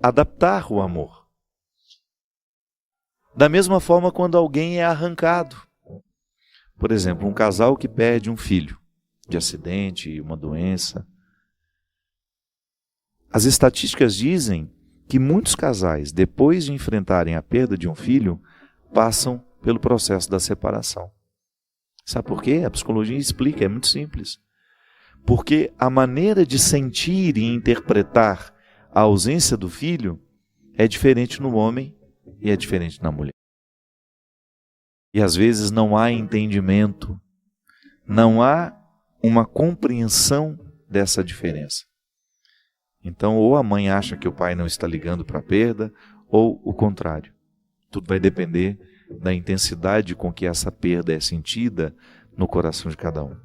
adaptar o amor. Da mesma forma, quando alguém é arrancado. Por exemplo, um casal que perde um filho de acidente, uma doença. As estatísticas dizem que muitos casais, depois de enfrentarem a perda de um filho, passam pelo processo da separação. Sabe por quê? A psicologia explica, é muito simples. Porque a maneira de sentir e interpretar a ausência do filho é diferente no homem e é diferente na mulher. E às vezes não há entendimento, não há uma compreensão dessa diferença. Então, ou a mãe acha que o pai não está ligando para a perda, ou o contrário. Tudo vai depender da intensidade com que essa perda é sentida no coração de cada um.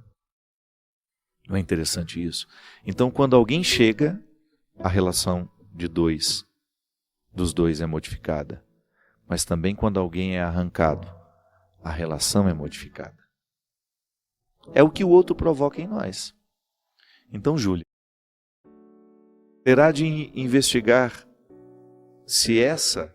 Não é interessante isso? Então, quando alguém chega, a relação dos dois é modificada. Mas também quando alguém é arrancado, a relação é modificada. É o que o outro provoca em nós. Então, Júlia, terá de investigar se essa,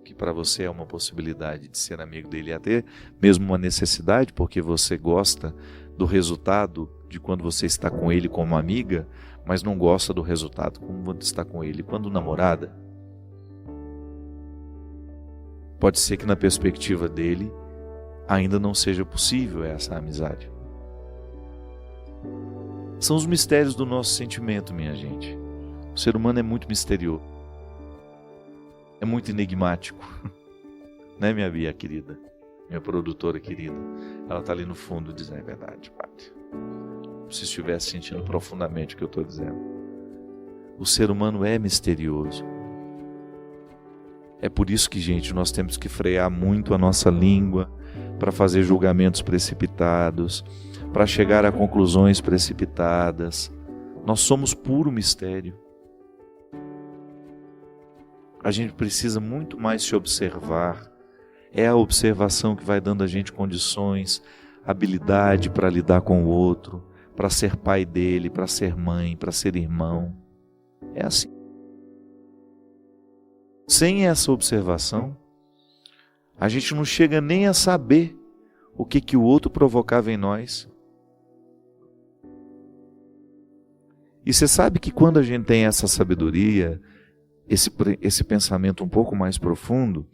que para você é uma possibilidade de ser amigo dele, até mesmo uma necessidade, porque você gosta do resultado de quando você está com ele como amiga, mas não gosta do resultado como você está com ele quando namorada. Pode ser que na perspectiva dele ainda não seja possível essa amizade. São os mistérios do nosso sentimento, minha gente. O ser humano é muito misterioso. É muito enigmático. Né, minha Bia querida? Minha produtora querida. Ela está ali no fundo dizendo, é verdade, padre. Se estivesse sentindo profundamente o que eu estou dizendo. O ser humano é misterioso. É por isso que, gente, nós temos que frear muito a nossa língua para fazer julgamentos precipitados, para chegar a conclusões precipitadas. Nós somos puro mistério. A gente precisa muito mais se observar. É a observação que vai dando a gente condições, habilidade para lidar com o outro, para ser pai dele, para ser mãe, para ser irmão. É assim. Sem essa observação, a gente não chega nem a saber o que o outro provocava em nós. E você sabe que quando a gente tem essa sabedoria, esse pensamento um pouco mais profundo,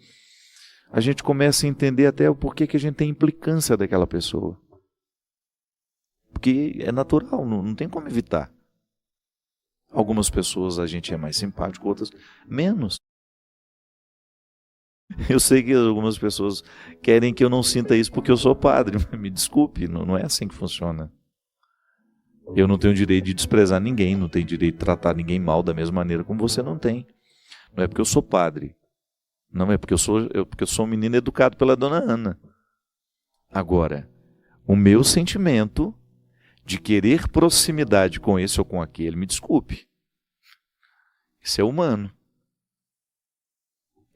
a gente começa a entender até o porquê que a gente tem implicância daquela pessoa. Porque é natural, não tem como evitar. Algumas pessoas a gente é mais simpático, outras menos. Eu sei que algumas pessoas querem que eu não sinta isso porque eu sou padre. Me desculpe, não é assim que funciona. Eu não tenho direito de desprezar ninguém, não tenho direito de tratar ninguém mal da mesma maneira como você não tem. Não é porque eu sou padre. Não é porque eu sou um menino educado pela dona Ana. Agora, o meu sentimento de querer proximidade com esse ou com aquele, me desculpe. Isso é humano.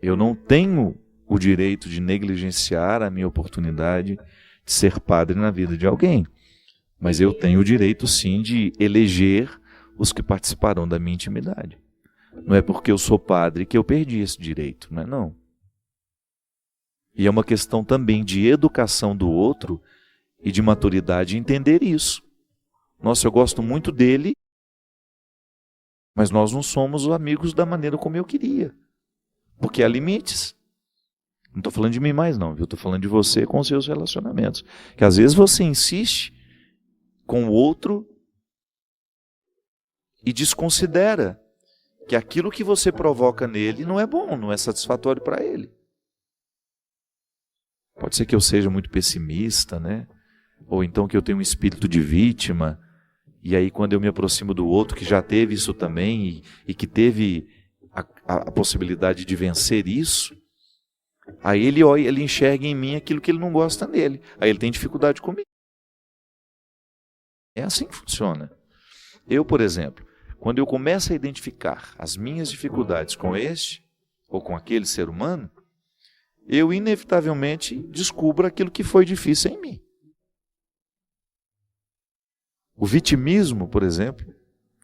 Eu não tenho o direito de negligenciar a minha oportunidade de ser padre na vida de alguém. Mas eu tenho o direito, sim, de eleger os que participarão da minha intimidade. Não é porque eu sou padre que eu perdi esse direito, não é não. E é uma questão também de educação do outro e de maturidade entender isso. Nossa, eu gosto muito dele, mas nós não somos amigos da maneira como eu queria. Porque há limites. Não estou falando de mim mais não, viu? Estou falando de você com os seus relacionamentos. Que às vezes você insiste com o outro e desconsidera que aquilo que você provoca nele não é bom, não é satisfatório para ele. Pode ser que eu seja muito pessimista, né? Ou então que eu tenho um espírito de vítima, e aí quando eu me aproximo do outro que já teve isso também e que teve a possibilidade de vencer isso, aí ele enxerga em mim aquilo que ele não gosta nele, aí ele tem dificuldade comigo. É assim que funciona. Eu, por exemplo, quando eu começo a identificar as minhas dificuldades com este ou com aquele ser humano, eu inevitavelmente descubro aquilo que foi difícil em mim. O vitimismo, por exemplo,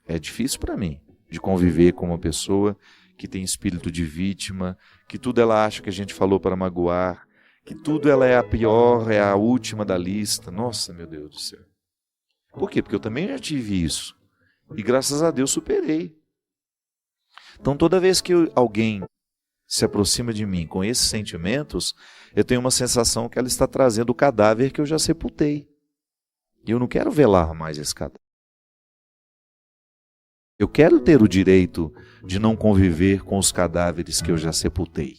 é difícil para mim, de conviver com uma pessoa que tem espírito de vítima, que tudo ela acha que a gente falou para magoar, que tudo ela é a pior, é a última da lista. Nossa, meu Deus do céu. Por quê? Porque eu também já tive isso. E graças a Deus superei. Então toda vez que alguém se aproxima de mim com esses sentimentos, eu tenho uma sensação que ela está trazendo o cadáver que eu já sepultei. E eu não quero velar mais esse cadáver. Eu quero ter o direito de não conviver com os cadáveres que eu já sepultei.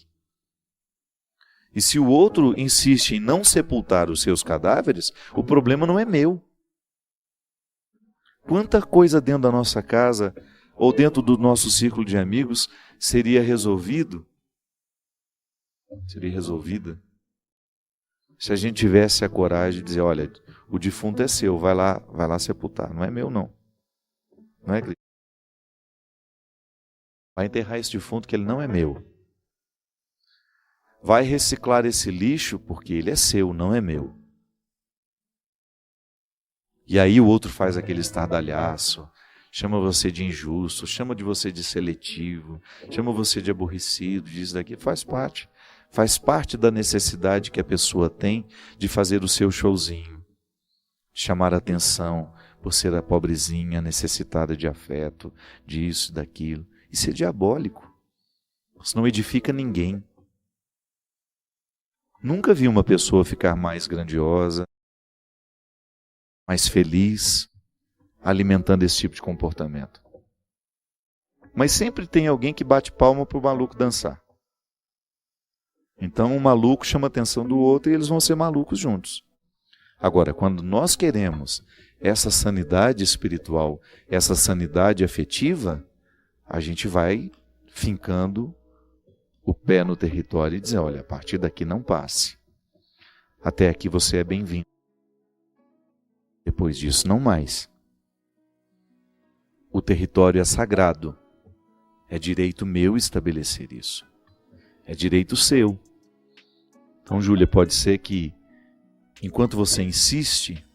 E se o outro insiste em não sepultar os seus cadáveres, o problema não é meu. Quanta coisa dentro da nossa casa ou dentro do nosso círculo de amigos seria resolvida se a gente tivesse a coragem de dizer, olha, o defunto é seu, vai lá sepultar, não é meu não. Não é, Cristo? Vai enterrar esse defunto que ele não é meu. Vai reciclar esse lixo porque ele é seu, não é meu. E aí o outro faz aquele estardalhaço, chama você de injusto, chama de você de seletivo, chama você de aborrecido, diz daqui, faz parte da necessidade que a pessoa tem de fazer o seu showzinho, chamar a atenção por ser a pobrezinha necessitada de afeto, disso, daquilo. Isso é diabólico, isso não edifica ninguém. Nunca vi uma pessoa ficar mais grandiosa, mais feliz, alimentando esse tipo de comportamento. Mas sempre tem alguém que bate palma para o maluco dançar. Então o maluco chama a atenção do outro e eles vão ser malucos juntos. Agora, quando nós queremos essa sanidade espiritual, essa sanidade afetiva, a gente vai fincando o pé no território e dizer, olha, a partir daqui não passe. Até aqui você é bem-vindo. Depois disso, não mais. O território é sagrado. É direito meu estabelecer isso. É direito seu. Então, Júlia, pode ser que, enquanto você insiste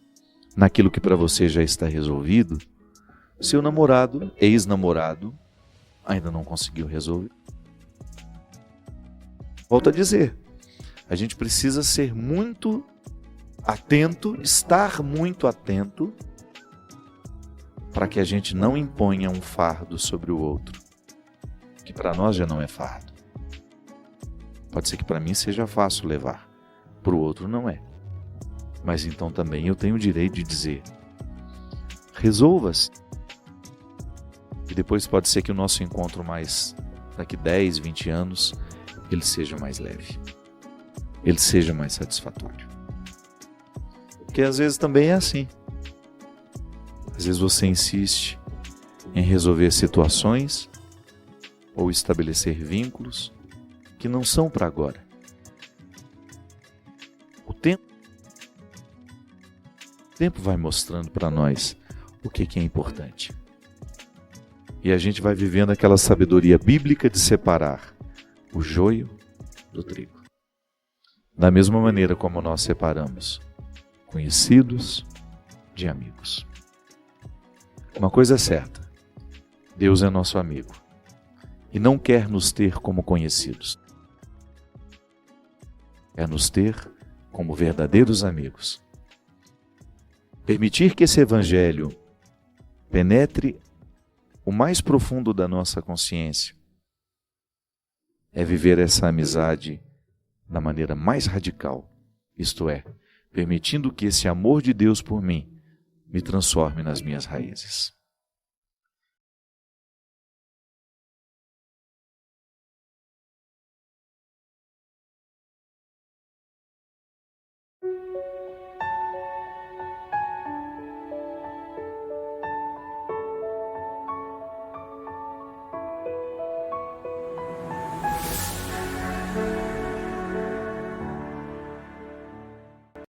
naquilo que para você já está resolvido, seu namorado, ex-namorado, ainda não conseguiu resolver. Volto a dizer, a gente precisa ser muito atento, estar muito atento, para que a gente não imponha um fardo sobre o outro, que para nós já não é fardo. Pode ser que para mim seja fácil levar, para o outro não é. Mas então também eu tenho o direito de dizer, resolva-se. E depois pode ser que o nosso encontro mais daqui 10, 20 anos, ele seja mais leve, ele seja mais satisfatório. Porque às vezes também é assim. Às vezes você insiste em resolver situações ou estabelecer vínculos que não são para agora. O tempo vai mostrando para nós o que é importante. E a gente vai vivendo aquela sabedoria bíblica de separar o joio do trigo. Da mesma maneira como nós separamos conhecidos de amigos. Uma coisa é certa, Deus é nosso amigo e não quer nos ter como conhecidos. Quer nos ter como verdadeiros amigos. Permitir que esse evangelho penetre o mais profundo da nossa consciência é viver essa amizade da maneira mais radical, isto é, permitindo que esse amor de Deus por mim me transforme nas minhas raízes.